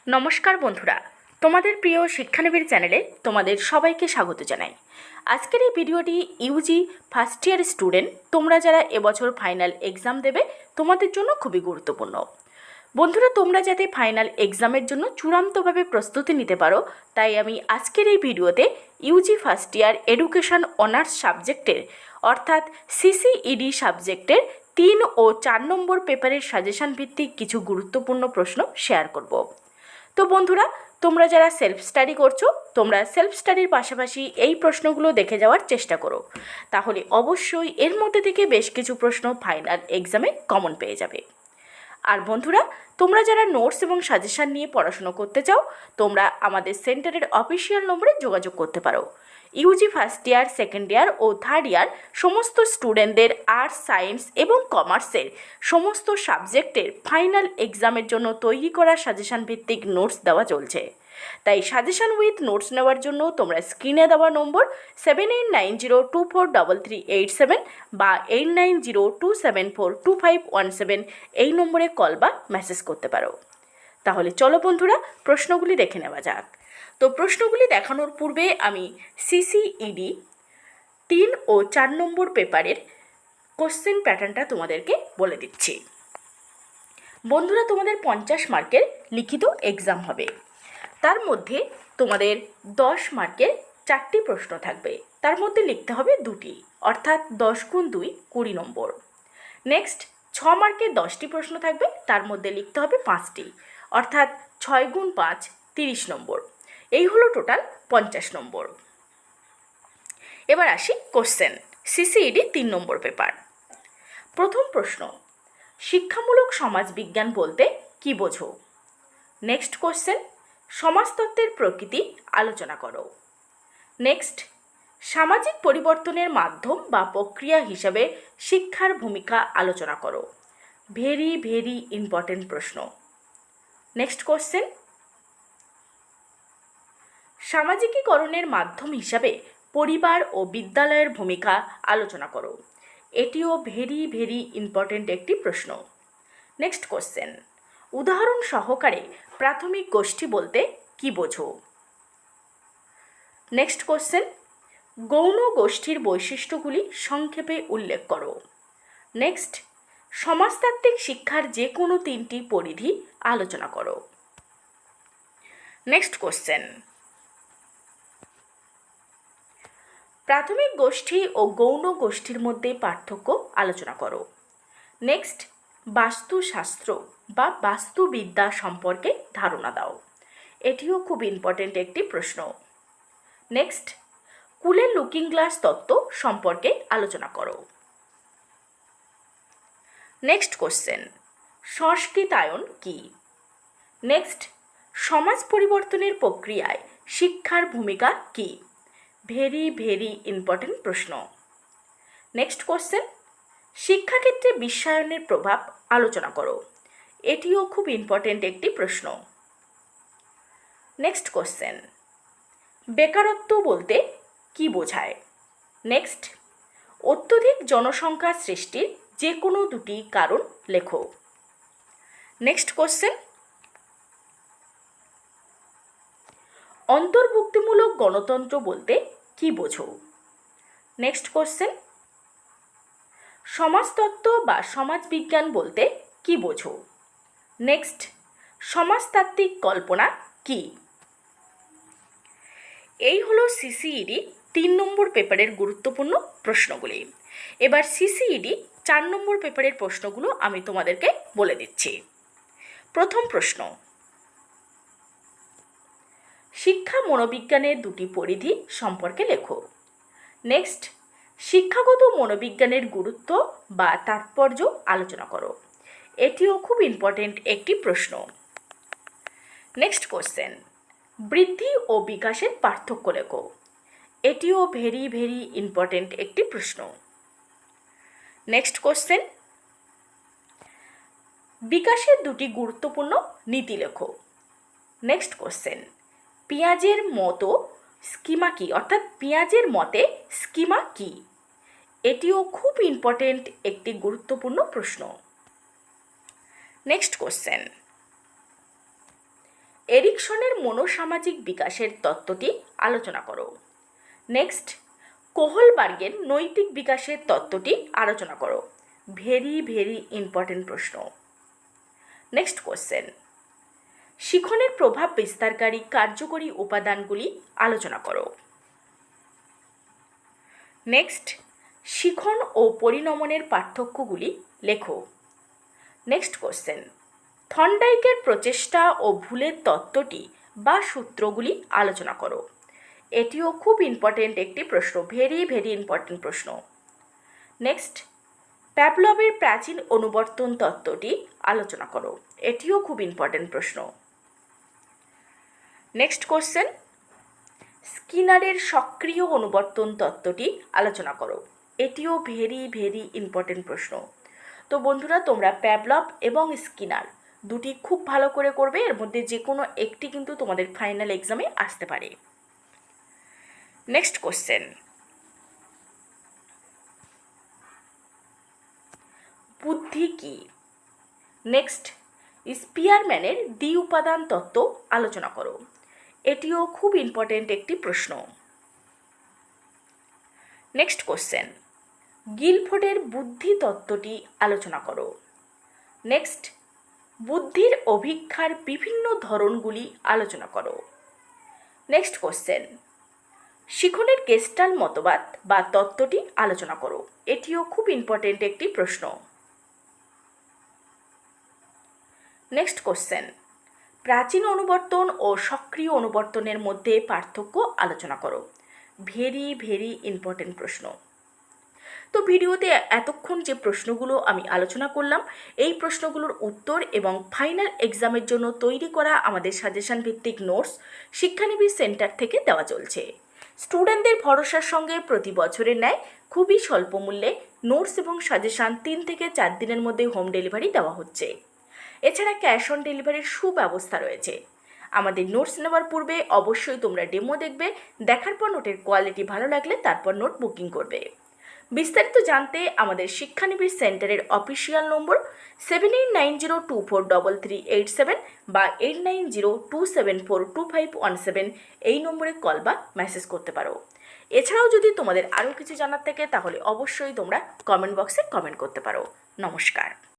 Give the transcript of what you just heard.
নমস্কার বন্ধুরা, তোমাদের প্রিয় শিক্ষানবীর চ্যানেলে তোমাদের সবাইকে স্বাগত জানাই। আজকের এই ভিডিওটি ইউজি ফার্স্ট ইয়ার স্টুডেন্ট, তোমরা যারা এবছর ফাইনাল এক্সাম দেবে তোমাদের জন্য খুবই গুরুত্বপূর্ণ। বন্ধুরা, তোমরা যাতে ফাইনাল এক্সামের জন্য চূড়ান্তভাবে প্রস্তুতি নিতে পারো, তাই আমি আজকের এই ভিডিওতে ইউজি ফার্স্ট ইয়ার এডুকেশন অনার্স সাবজেক্টের অর্থাৎ সিসিইডি সাবজেক্টের 3 ও 4 নম্বর পেপারের সাজেশন ভিত্তিক কিছু গুরুত্বপূর্ণ প্রশ্ন শেয়ার করব। তো বন্ধুরা, তোমরা যারা সেলফ স্টাডি করছো, তোমরা সেলফ স্টাডির পাশাপাশি এই প্রশ্নগুলো দেখে যাওয়ার চেষ্টা করো, তাহলে অবশ্যই এর মধ্যে থেকে বেশ কিছু প্রশ্ন ফাইনাল এক্সামে কমন পেয়ে যাবে। আর বন্ধুরা, তোমরা যারা নোটস এবং সাজেশান নিয়ে পড়াশোনা করতে চাও, তোমরা আমাদের সেন্টারের অফিসিয়াল নম্বরে যোগাযোগ করতে পারো। UG first year, second year ও থার্ড ইয়ার সমস্ত স্টুডেন্টদের আর্টস, সায়েন্স এবং কমার্সের সমস্ত সাবজেক্টের ফাইনাল এক্সামের জন্য তৈরি করা সাজেশান ভিত্তিক নোটস দেওয়া চলছে। তাই সাজেশান উইথ নোটস নেওয়ার জন্য তোমরা স্ক্রিনে দেওয়া নম্বর 7890243387 বা 8902742517 এই নম্বরে কল বা মেসেজ করতে পারো। তাহলে চলো বন্ধুরা, প্রশ্নগুলি দেখে নেওয়া যাক। তো প্রশ্নগুলি দেখানোর পূর্বে আমি সিসিইডি 3 ও 4 নম্বর পেপারের কোশ্চেন প্যাটার্নটা তোমাদেরকে বলে দিচ্ছি। বন্ধুরা, তোমাদের 50 মার্কের লিখিত এক্সাম হবে। তার মধ্যে তোমাদের 10 মার্কের 4টি প্রশ্ন থাকবে, তার মধ্যে লিখতে হবে 2টি, অর্থাৎ 10 গুণ 2 20 নম্বর। নেক্সট 6 মার্কের 10টি প্রশ্ন থাকবে, তার মধ্যে লিখতে হবে 5টি, অর্থাৎ 6 গুণ 5 30 নম্বর। এই হলো টোটাল 50 নম্বর। এবার আসি কোশ্চেন। সিসিইডি 3 নম্বর পেপার। প্রথম প্রশ্ন, শিক্ষামূলক সমাজবিজ্ঞান বলতে কি বোঝো? নেক্সট কোশ্চেন, সমাজতত্ত্বের প্রকৃতি আলোচনা করো। নেক্সট, সামাজিক পরিবর্তনের মাধ্যম বা প্রক্রিয়া হিসাবে শিক্ষার ভূমিকা আলোচনা করো। ভেরি ভেরি ইম্পর্টেন্ট প্রশ্ন। নেক্সট কোশ্চেন, সামাজিকীকরণের মাধ্যম হিসাবে পরিবার ও বিদ্যালয়ের ভূমিকা আলোচনা করো। এটিও ভেরি ভেরি ইম্পর্টেন্ট একটি প্রশ্ন। নেক্সট কোশ্চেন, উদাহরণ সহকারে প্রাথমিক গোষ্ঠী বলতে কি বোঝো? নেক্সট কোশ্চেন, গৌণ গোষ্ঠীর বৈশিষ্ট্যগুলি সংক্ষেপে উল্লেখ করো। নেক্সট, সমাজতাত্ত্বিক শিক্ষার যে কোনো 3টি পরিধি আলোচনা করো। নেক্সট কোশ্চেন, প্রাথমিক গোষ্ঠী ও গৌণ গোষ্ঠীর মধ্যে পার্থক্য আলোচনা করো। নেক্সট, বাস্তুশাস্ত্র বা বাস্তুবিদ্যা সম্পর্কে ধারণা দাও। এটিও খুব ইম্পর্টেন্ট একটি প্রশ্ন। নেক্সট, কুলের লুকিং গ্লাস তত্ত্ব সম্পর্কে আলোচনা করো। নেক্সট কোশ্চেন, সংস্কৃতায়ন কি? নেক্সট, সমাজ পরিবর্তনের প্রক্রিয়ায় শিক্ষার ভূমিকা কি? ভেরি ভেরি ইম্পর্টেন্ট প্রশ্ন। নেক্সট কোশ্চেন, শিক্ষাক্ষেত্রে বিশ্বায়নের প্রভাব আলোচনা করো। এটিও খুব ইম্পর্টেন্ট একটি প্রশ্ন। নেক্সট কোশ্চেন, বেকারত্ব বলতে কি বোঝায়? নেক্সট, অত্যধিক জনসংখ্যা সৃষ্টির যে কোনো 2টি কারণ লেখো। নেক্সট কোশ্চেন, অন্তর্ভুক্তিমূলক গণতন্ত্র বলতে কি বোঝো? নেক্সট কোশ্চেন, সমাজতত্ত্ব বা সমাজবিজ্ঞান বলতে কি বোঝো? নেক্সট, সমাজতাত্ত্বিক কল্পনা কি? এই হলো সিসিইডি 3 নম্বর পেপারের গুরুত্বপূর্ণ প্রশ্নগুলি। এবার সিসিইডি 4 নম্বর পেপারের প্রশ্নগুলো আমি তোমাদেরকে বলে দিচ্ছি। প্রথম প্রশ্ন, শিক্ষা মনোবিজ্ঞানের 2টি পরিধি সম্পর্কে লেখো। নেক্সট, শিক্ষাগত মনোবিজ্ঞানের গুরুত্ব বা তাৎপর্য আলোচনা করো। এটিও খুব ইম্পর্টেন্ট একটি প্রশ্ন। নেক্সট কোশ্চেন, বৃদ্ধি ও বিকাশের পার্থক্য লেখো। এটিও ভেরি ভেরি ইম্পর্টেন্ট একটি প্রশ্ন। নেক্সট কোশ্চেন, বিকাশের 2টি গুরুত্বপূর্ণ নীতি লেখো। নেক্সট কোশ্চেন, পিঁয়াজের মতো স্কিমা কি, অর্থাৎ পিঁয়াজের মতে স্কিমা কি? এটিও খুব ইম্পর্টেন্ট একটি গুরুত্বপূর্ণ প্রশ্ন। নেক্সট কোশ্চেন, এরিকসনের মনোসামাজিক বিকাশের তত্ত্বটি আলোচনা করো। নেক্সট, কোহলবার্গের নৈতিক বিকাশের তত্ত্বটি আলোচনা করো। ভেরি ভেরি ইম্পর্টেন্ট প্রশ্ন। নেক্সট কোশ্চেন, শিখনের প্রভাব বিস্তারকারী কার্যকরী উপাদানগুলি আলোচনা করো। নেক্সট, শিখন ও পরিণমনের পার্থক্যগুলি লেখো। নেক্সট কোশ্চেন, থর্নডাইকের প্রচেষ্টা ও ভুলের তত্ত্বটি বা সূত্রগুলি আলোচনা করো। এটিও খুব ইম্পর্টেন্ট একটি প্রশ্ন, ভেরি ভেরি ইম্পর্টেন্ট প্রশ্ন। নেক্সট, প্যাভলভের প্রাচীন অনুবর্তন তত্ত্বটি আলোচনা করো। এটিও খুব ইম্পর্টেন্ট প্রশ্ন। নেক্সট কোশ্চেন, স্কিনারের সক্রিয় অনুবর্তন তত্ত্বটি আলোচনা করো। এটিও ভেরি ভেরি ইম্পর্টেন্ট প্রশ্ন। তো বন্ধুরা, তোমরা প্যাভলভ এবং স্কিনার দুটি খুব ভালো করে করবে, এর মধ্যে যে কোনো একটি কিন্তু তোমাদের ফাইনাল এক্সামে আসতে পারে। নেক্সট কোশ্চেন, বুদ্ধি কি? নেক্সট, স্পিয়ারম্যানের দ্বি উপাদান তত্ত্ব আলোচনা করো। এটিও খুব ইম্পর্টেন্ট একটি প্রশ্ন। নেক্সট কোশ্চেন, গিলফোর্ডের বুদ্ধি তত্ত্বটি আলোচনা করো। নেক্সট, বুদ্ধির অভিক্ষার বিভিন্ন ধরনগুলি আলোচনা করো। নেক্সট কোশ্চেন, শিখনের গেস্টাল্ট মতবাদ বা তত্ত্বটি আলোচনা করো। এটিও খুব ইম্পর্টেন্ট একটি প্রশ্ন। নেক্সট কোশ্চেন, প্রাচীন অনুবর্তন ও সক্রিয় অনুবর্তনের মধ্যে পার্থক্য আলোচনা করো। ভেরি ভেরি ইম্পর্টেন্ট প্রশ্ন। তো ভিডিওতে এতক্ষণ যে প্রশ্নগুলো আমি আলোচনা করলাম, এই প্রশ্নগুলোর উত্তর এবং ফাইনাল এক্সামের জন্য তৈরি করা আমাদের সাজেশন ভিত্তিক নোটস শিক্ষানিবিড় সেন্টার থেকে দেওয়া চলছে। স্টুডেন্টদের ভরসার সঙ্গে প্রতি বছরের ন্যায় খুবই স্বল্প মূল্যে নোটস এবং সাজেশান 3 থেকে 4 দিনের মধ্যে হোম ডেলিভারি দেওয়া হচ্ছে। এছাড়া ক্যাশ অন ডেলিভারির সুব্যবস্থা রয়েছে। আমাদের নোটস নেওয়ার পূর্বে অবশ্যই তোমরা ডেমো দেখবে, দেখার পর নোটের কোয়ালিটি ভালো লাগলে তারপর নোট বুকিং করবে। বিস্তারিত জানতে আমাদের শিক্ষানিবিড় সেন্টারের অফিসিয়াল নম্বর 7890243387 বা 8902742517 এই নম্বরে কল বা মেসেজ করতে পারো। এছাড়াও যদি তোমাদের আরও কিছু জানার থাকে তাহলে অবশ্যই তোমরা কমেন্ট বক্সে কমেন্ট করতে পারো। নমস্কার।